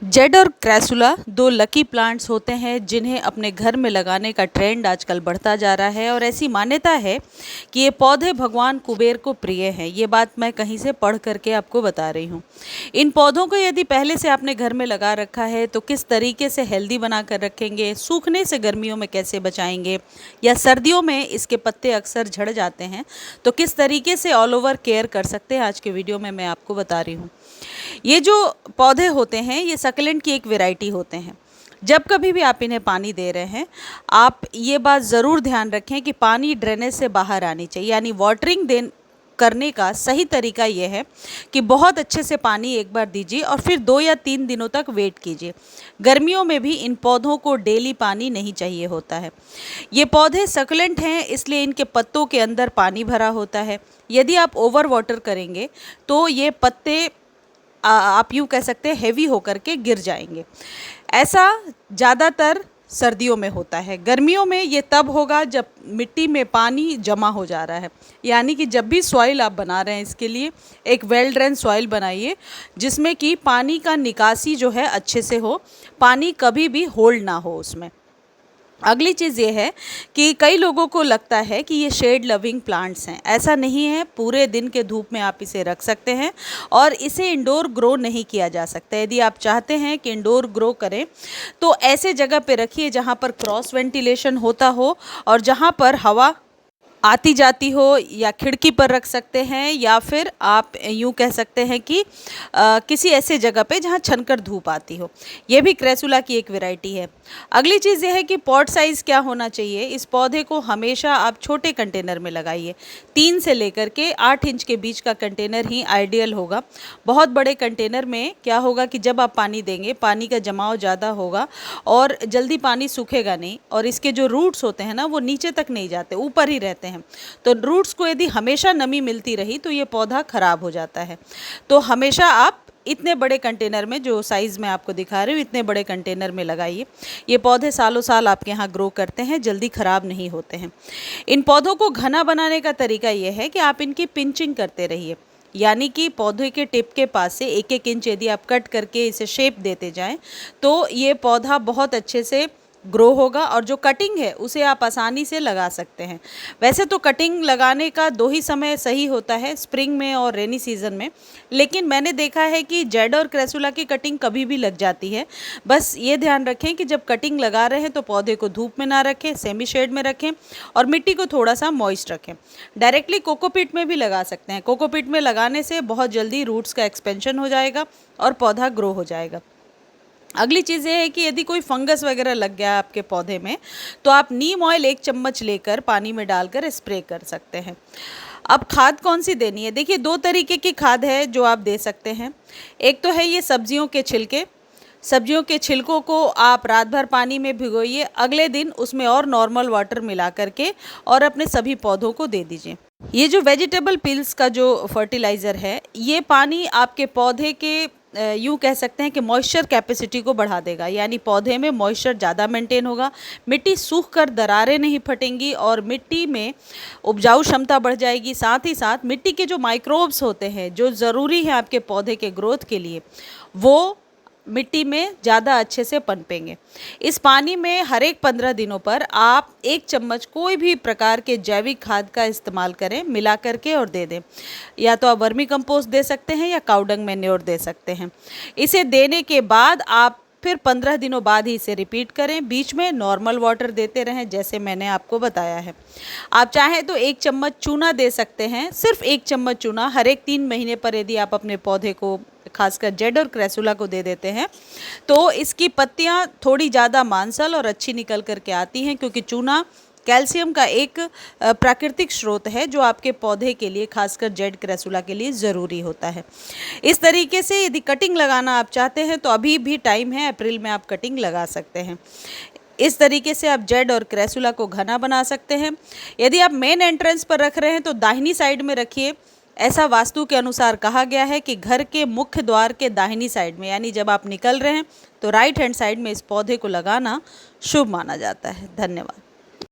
Z और crassula दो lucky plants होते हैं जिन्हें अपने घर में लगाने का ट्रेंड आजकल बढ़ता जा रहा है और ऐसी मान्यता है कि ये पौधे भगवान कुबेर को प्रिय हैं। ये बात मैं कहीं से पढ़ करके आपको बता रही हूँ। इन पौधों को यदि पहले से आपने घर में लगा रखा है तो किस तरीके से हेल्दी बना कर रखेंगे, सूखने से गर्मियों में कैसे बचाएंगे, या सर्दियों में इसके पत्ते अक्सर झड़ जाते हैं तो किस तरीके से ऑल ओवर केयर कर सकते हैं, आज के वीडियो में मैं आपको बता रही हूँ। ये जो पौधे होते हैं ये सक्लेंट की एक वैरायटी होते हैं। जब कभी भी आप इन्हें पानी दे रहे हैं, आप ये बात ज़रूर ध्यान रखें कि पानी ड्रेनेज से बाहर आनी चाहिए। यानी वाटरिंग करने का सही तरीका ये है कि बहुत अच्छे से पानी एक बार दीजिए और फिर 2 या 3 दिनों तक वेट कीजिए। गर्मियों में भी इन पौधों को डेली पानी नहीं चाहिए होता है। ये पौधे सक्लेंट हैं इसलिए इनके पत्तों के अंदर पानी भरा होता है। यदि आप ओवर वाटर करेंगे तो ये पत्ते आप यूँ कह सकते हैं हेवी होकर के गिर जाएंगे। ऐसा ज़्यादातर सर्दियों में होता है। गर्मियों में ये तब होगा जब मिट्टी में पानी जमा हो जा रहा है। यानी कि जब भी सॉइल आप बना रहे हैं, इसके लिए एक वेल ड्रेन सॉइल बनाइए जिसमें कि पानी का निकासी जो है अच्छे से हो, पानी कभी भी होल्ड ना हो उसमें। अगली चीज़ ये है कि कई लोगों को लगता है कि ये शेड लविंग प्लांट्स हैं। ऐसा नहीं है। पूरे दिन के धूप में आप इसे रख सकते हैं और इसे इंडोर ग्रो नहीं किया जा सकता। यदि आप चाहते हैं कि इंडोर ग्रो करें तो ऐसे जगह पे रखिए जहाँ पर क्रॉस वेंटिलेशन होता हो और जहाँ पर हवा आती जाती हो, या खिड़की पर रख सकते हैं, या फिर आप यूँ कह सकते हैं कि किसी ऐसे जगह पे जहाँ छनकर धूप आती हो। ये भी क्रैसुला की एक वैरायटी है। अगली चीज़ ये है कि पॉट साइज़ क्या होना चाहिए। इस पौधे को हमेशा आप छोटे कंटेनर में लगाइए। 3 से लेकर के 8 इंच के बीच का कंटेनर ही आइडियल होगा। बहुत बड़े कंटेनर में क्या होगा कि जब आप पानी देंगे, पानी का जमाव ज़्यादा होगा और जल्दी पानी सूखेगा नहीं, और इसके जो रूट्स होते हैं ना वो नीचे तक नहीं जाते, ऊपर ही रहते हैं। तो रूट्स को यदि हमेशा नमी मिलती रही तो ये पौधा खराब हो जाता है। तो हमेशा आप इतने बड़े कंटेनर में, जो साइज़ मैं आपको दिखा रही हूँ, इतने बड़े कंटेनर में लगाइए। ये पौधे सालों साल आपके यहाँ ग्रो करते हैं, जल्दी ख़राब नहीं होते हैं। इन पौधों को घना बनाने का तरीका ये है कि आप इनकी पिंचिंग करते रहिए। यानी कि पौधे के टिप के पास से 1-1 इंच यदि आप कट करके इसे शेप देते जाएं तो ये पौधा बहुत अच्छे से ग्रो होगा। और जो कटिंग है उसे आप आसानी से लगा सकते हैं। वैसे तो कटिंग लगाने का 2 ही समय सही होता है, स्प्रिंग में और रेनी सीज़न में, लेकिन मैंने देखा है कि जेड और क्रैसुला की कटिंग कभी भी लग जाती है। बस ये ध्यान रखें कि जब कटिंग लगा रहे हैं तो पौधे को धूप में ना रखें, सेमी शेड में रखें और मिट्टी को थोड़ा सा मॉइस्ट रखें। डायरेक्टली कोकोपीट में भी लगा सकते हैं। कोकोपीट में लगाने से बहुत जल्दी रूट्स का एक्सपेंशन हो जाएगा और पौधा ग्रो हो जाएगा। अगली चीज़ ये है कि यदि कोई फंगस वगैरह लग गया आपके पौधे में तो आप नीम ऑयल 1 चम्मच लेकर पानी में डालकर स्प्रे कर सकते हैं। अब खाद कौन सी देनी है? देखिए, 2 तरीके की खाद है जो आप दे सकते हैं। एक तो है ये सब्जियों के छिलके। सब्जियों के छिलकों को आप रात भर पानी में भिगोइए, अगले दिन उसमें और नॉर्मल वाटर मिला करके और अपने सभी पौधों को दे दीजिए। ये जो वेजिटेबल पील्स का जो फर्टिलाइज़र है, ये पानी आपके पौधे के यूँ कह सकते हैं कि मॉइस्चर कैपेसिटी को बढ़ा देगा। यानी पौधे में मॉइस्चर ज़्यादा मेंटेन होगा, मिट्टी सूख कर दरारें नहीं फटेंगी और मिट्टी में उपजाऊ क्षमता बढ़ जाएगी। साथ ही साथ मिट्टी के जो माइक्रोब्स होते हैं जो ज़रूरी है आपके पौधे के ग्रोथ के लिए, वो मिट्टी में ज़्यादा अच्छे से पनपेंगे। इस पानी में हर एक 15 दिनों पर आप 1 चम्मच कोई भी प्रकार के जैविक खाद का इस्तेमाल करें, मिला करके और दे दें। या तो आप वर्मी कंपोस्ट दे सकते हैं या काउडंग मैन्योर दे सकते हैं। इसे देने के बाद आप फिर 15 दिनों बाद ही इसे रिपीट करें। बीच में नॉर्मल वाटर देते रहें जैसे मैंने आपको बताया है। आप चाहें तो 1 चम्मच चूना दे सकते हैं, सिर्फ 1 चम्मच चूना हर एक 3 महीने पर यदि आप अपने पौधे को, खासकर जेड और क्रैसुला को दे देते हैं तो इसकी पत्तियां थोड़ी ज़्यादा मांसल और अच्छी निकल करके आती हैं, क्योंकि चूना कैल्शियम का एक प्राकृतिक स्रोत है जो आपके पौधे के लिए, खासकर जेड क्रैसुला के लिए ज़रूरी होता है। इस तरीके से यदि कटिंग लगाना आप चाहते हैं तो अभी भी टाइम है, अप्रैल में आप कटिंग लगा सकते हैं। इस तरीके से आप जेड और क्रैसुला को घना बना सकते हैं। यदि आप मेन एंट्रेंस पर रख रहे हैं तो दाहिनी साइड में रखिए। ऐसा वास्तु के अनुसार कहा गया है कि घर के मुख्य द्वार के दाहिनी साइड में, यानी जब आप निकल रहे हैं तो राइट हैंड साइड में इस पौधे को लगाना शुभ माना जाता है। धन्यवाद।